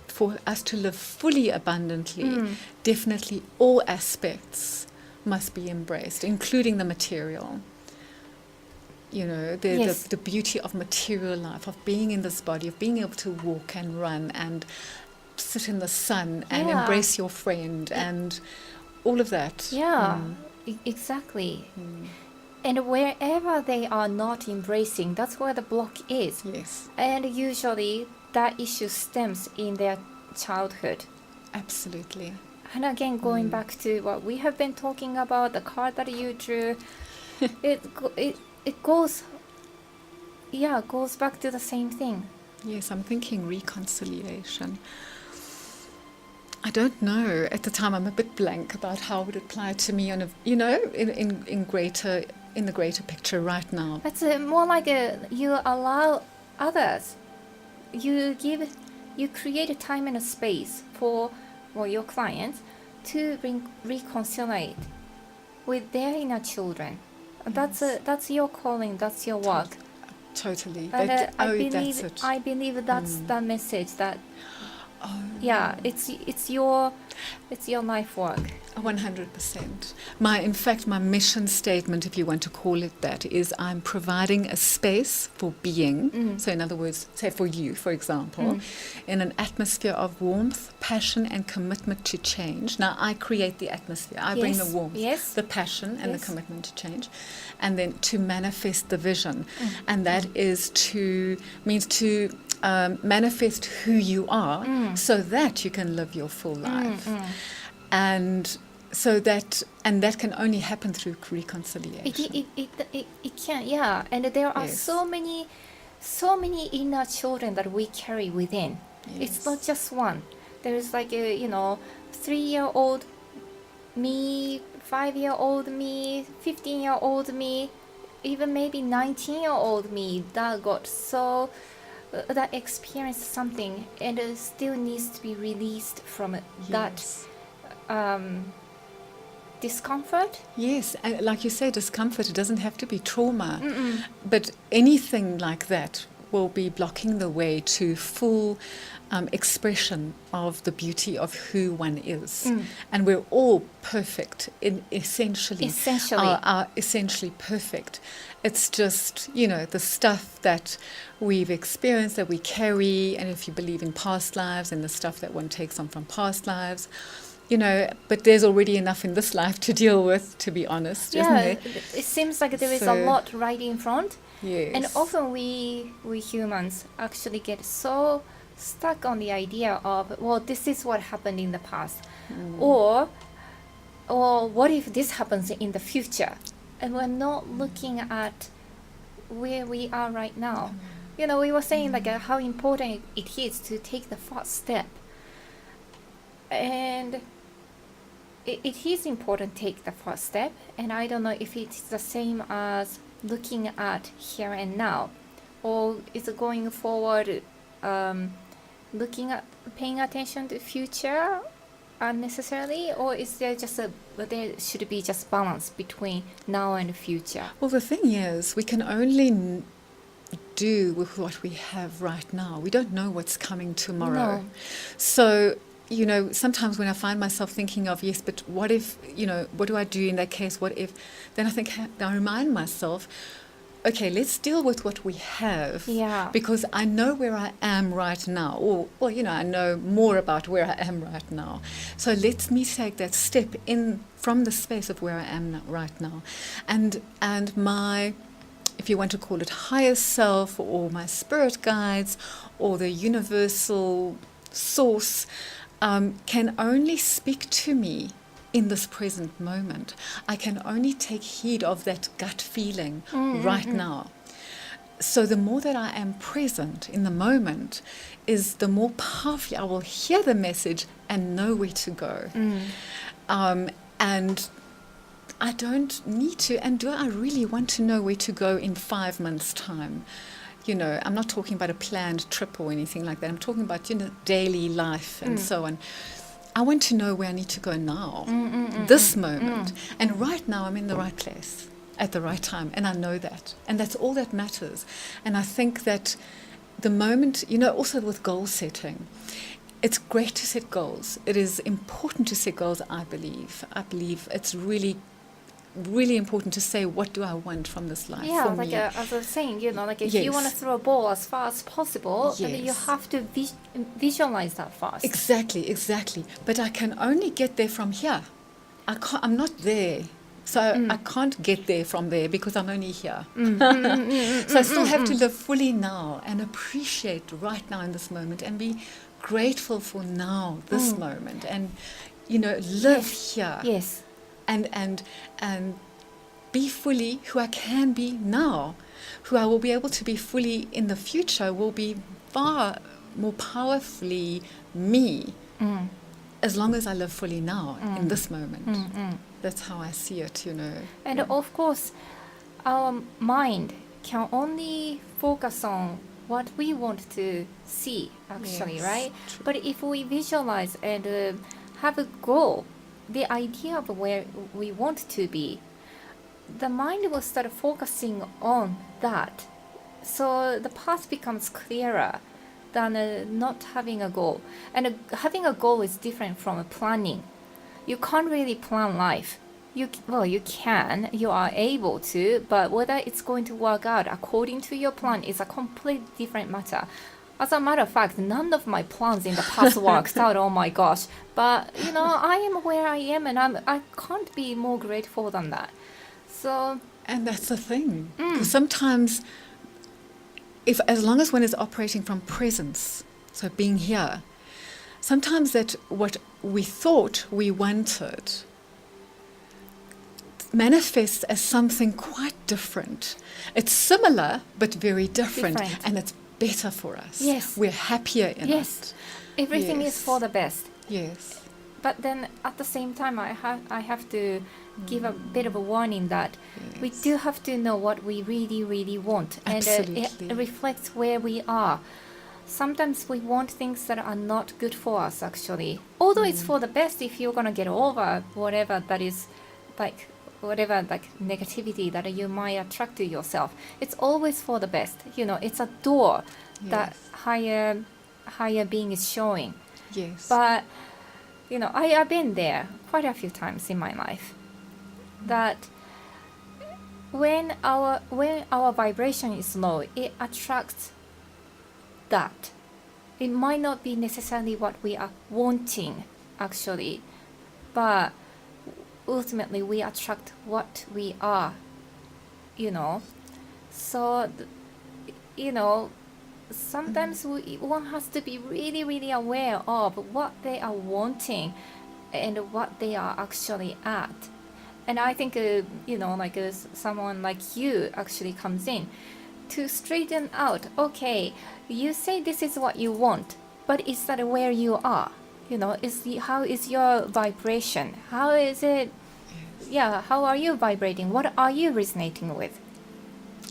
for us to live fully abundantly, definitely all aspects must be embraced, including the material. The beauty of material life, of being in this body, of being able to walk and run and sit in the sun and embrace your friend and all of that. Yeah, exactly. And wherever they are not embracing, that's where the block is. Yes. And usually that issue stems in their childhood. Absolutely. And again, going back to what we have been talking about, the card that you drew, it goes back to the same thing. Yes, I'm thinking reconciliation. I don't know. At the time, I'm a bit blank about how it would apply to me on a, in the greater picture right now. It's more like you allow others. You create a time and a space for your clients to reconcile with their inner children. Yes. That's your calling. That's your work. Totally. And That's it. I believe that's the message that. Yeah, it's your life work. 100%. In fact, my mission statement, if you want to call it that, is I'm providing a space for being. So in other words, say for you, for example, in an atmosphere of warmth, passion, and commitment to change. Now, I create the atmosphere. I bring the warmth, the passion, and the commitment to change. And then to manifest the vision. And that means to manifest who you are so that you can live your full life. And so that can only happen through reconciliation. It can, yeah. And there are so many inner children that we carry within. It's not just one. There is like a 3-year-old me, 5-year-old me, 15-year-old me, even maybe 19-year-old me that got that experienced something and it still needs to be released from that discomfort. Yes, and like you say, discomfort, it doesn't have to be trauma, but anything like that will be blocking the way to full expression of the beauty of who one is. And we're all perfect, essentially perfect. It's just, the stuff that we've experienced, that we carry, and if you believe in past lives and the stuff that one takes on from past lives, but there's already enough in this life to deal with, to be honest, isn't there? It seems like there is a lot right in front. Yes. And often we humans actually get so stuck on the idea of, well, this is what happened in the past. Or what if this happens in the future? And we're not looking at where we are right now. We were saying like how important it is to take the first step. And it is important to take the first step. And I don't know if it's the same as looking at here and now. Or is it going forward, paying attention to the future unnecessarily, or is there there should be just balance between now and the future? Well, the thing is, we can only do with what we have right now. We don't know what's coming tomorrow. No. So, sometimes when I find myself thinking of, yes, but what if, what do I do in that case? What if? Then I remind myself, okay, let's deal with what we have. Yeah. Because I know where I am right now. Or, I know more about where I am right now. So let me take that step in from the space of where I am right now. And my, if you want to call it higher self, or my spirit guides, or the universal source, can only speak to me in this present moment. I can only take heed of that gut feeling right now. So the more that I am present in the moment, is the more powerfully I will hear the message and know where to go. And I don't need to, and do I really want to know where to go in 5 months' time? I'm not talking about a planned trip or anything like that. I'm talking about, daily life and so on. I want to know where I need to go now, this moment. And right now I'm in the right place at the right time, and I know that. And that's all that matters. And I think that the moment, also with goal setting, it's great to set goals. It is important to set goals, I believe. I believe it's really important to say, what do I want from this life? Yeah, for like me? As I was saying, if you want to throw a ball as far as possible, then you have to visualize that first. Exactly. But I can only get there from here. I'm not there So I can't get there from there because I'm only here. So I still have to live fully now and appreciate right now in this moment and be grateful for now, this moment, and, you know, live here. Yes. And be fully who I can be now. Who I will be able to be fully in the future will be far more powerfully me, as long as I live fully now, in this moment. That's how I see it, you know. And of course, our mind can only focus on what we want to see, actually, Yes, right? true. But if we visualize and have a goal, the idea of where we want to be, the mind will start focusing on that. So the path becomes clearer than not having a goal. And having a goal is different from planning. You can't really plan life. You can, you are able to, but whether it's going to work out according to your plan is a completely different matter. As a matter of fact, none of my plans in the past worked out, oh my gosh. But, you know, I am where I am, and I can't be more grateful than that. So... And that's the thing. Because sometimes, as long as one is operating from presence, so being here, sometimes that what we thought we wanted manifests as something quite different. It's similar, but very different. And it's better for us. Yes. We're happier in it. Everything Yes. is for the best. Yes. But then at the same time, I have to give a bit of a warning that we do have to know what we really, really want. Absolutely. And it reflects where we are. Sometimes we want things that are not good for us, actually. Although it's for the best if you're going to get over whatever that is, whatever negativity that you might attract to yourself. It's always for the best. You know, it's a door that higher being is showing. Yes. But, you know, I've been there quite a few times in my life. That when our vibration is low, it attracts that. It might not be necessarily what we are wanting, actually, but ultimately we attract what we are, you know. So, you know, sometimes one has to be really, really aware of what they are wanting and what they are actually at. And I think, you know, someone like you actually comes in to straighten out, okay, you say this is what you want, but is that where you are? You know, how is your vibration? How is it? Yeah, how are you vibrating? What are you resonating with?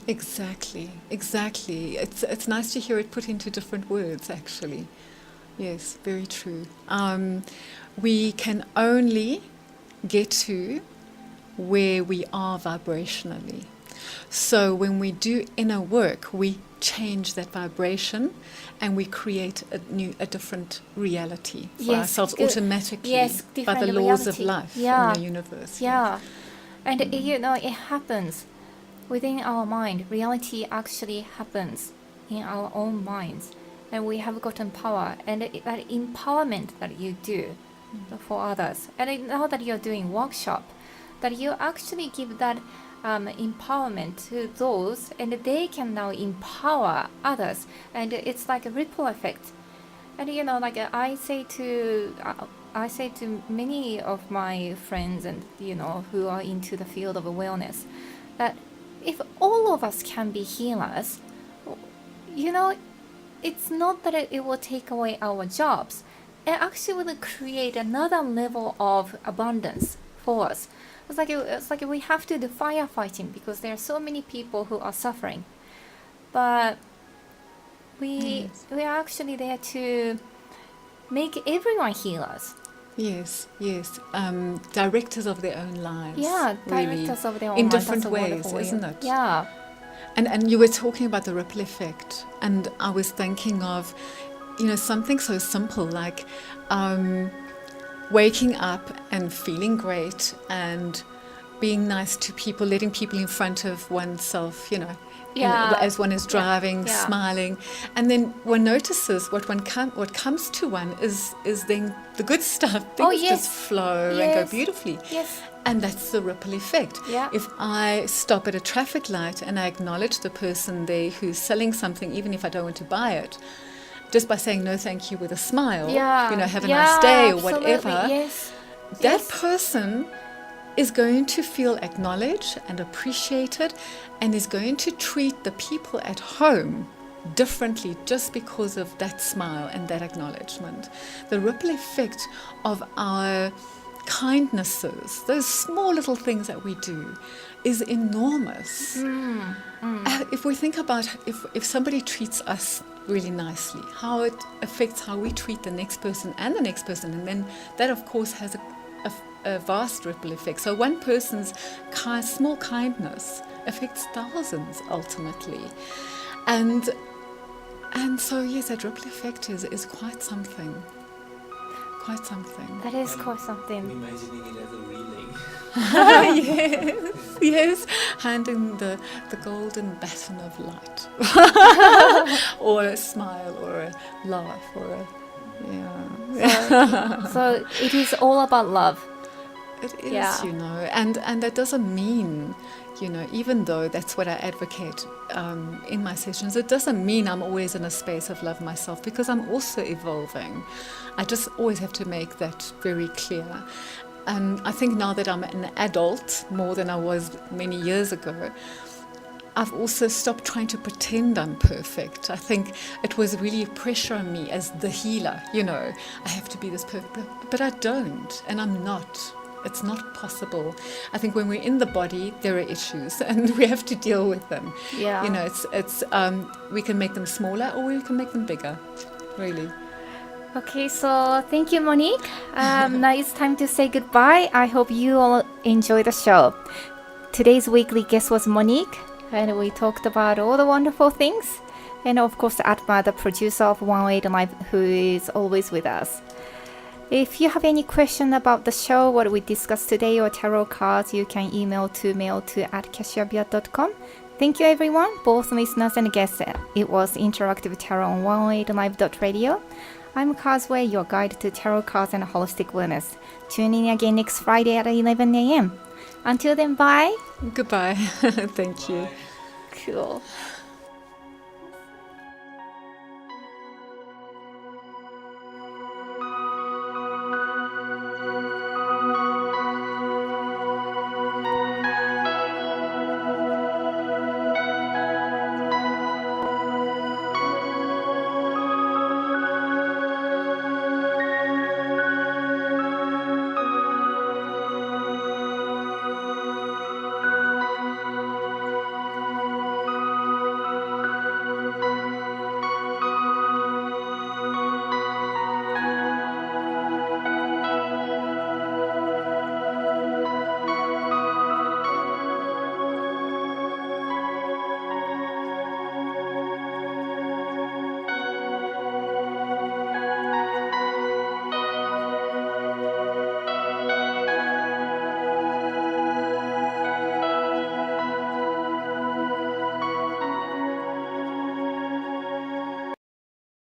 Exactly. It's nice to hear it put into different words, actually. Yes, very true. We can only get to where we are vibrationally. So when we do inner work, we change that vibration and we create a different reality for ourselves automatically by the laws of life in the universe. Yeah. And you know, it happens within our mind. Reality actually happens in our own minds. And we have gotten power. And that empowerment that you do for others. And now that you're doing workshop, that you actually give that empowerment to those, and they can now empower others, and it's like a ripple effect. And you know, like I say to many of my friends, and you know, who are into the field of wellness, that if all of us can be healers, you know, it's not that it will take away our jobs. It actually will create another level of abundance for us. It's like we have to do firefighting because there are so many people who are suffering. But we are actually there to make everyone healers. Yes. Directors of their own lives. Yeah, really, directors of their own in lives. different ways, isn't it? Yeah. And you were talking about the ripple effect, and I was thinking of, you know, something so simple like waking up and feeling great and being nice to people, letting people in front of oneself, you know, as one is driving, smiling, and then one notices what comes to one is then the good stuff. Things just flow and go beautifully. Yes. And that's the ripple effect. Yeah. If I stop at a traffic light and I acknowledge the person there who's selling something, even if I don't want to buy it, just by saying no thank you with a smile, have a nice day or whatever, yes. that person is going to feel acknowledged and appreciated, and is going to treat the people at home differently just because of that smile and that acknowledgement. The ripple effect of our kindnesses, those small little things that we do, is enormous. If we think about if somebody treats us really nicely, how it affects how we treat the next person, and then that of course has a vast ripple effect. So one person's small kindness affects thousands ultimately, and so yes, that ripple effect is quite something. Quite something. That is quite something. I'm imagining it as a relay. yes, handing the golden baton of light, or a smile, or a laugh, or So it is all about love. It is, and that doesn't mean, even though that's what I advocate in my sessions, it doesn't mean I'm always in a space of love myself, because I'm also evolving. I just always have to make that very clear. And I think now that I'm an adult, more than I was many years ago, I've also stopped trying to pretend I'm perfect. I think it was really a pressure on me as the healer, I have to be this perfect, but I don't, and I'm not. It's not possible. I think when we're in the body, there are issues, and we have to deal with them. Yeah. It's we can make them smaller, or we can make them bigger, really. Okay, so thank you, Monique. Now it's time to say goodbye. I hope you all enjoy the show. Today's weekly guest was Monique, and we talked about all the wonderful things. And of course, Atma, the producer of 108 Live, who is always with us. If you have any question about the show, what we discussed today, or tarot cards, you can email to mail@kasiabiat.com. Thank you, everyone, both listeners and guests. It was Interactive Tarot on 108live.radio. I'm Kazway, your guide to tarot cards and holistic wellness. Tune in again next Friday at 11 a.m. Until then, bye. Goodbye. Thank you. Cool.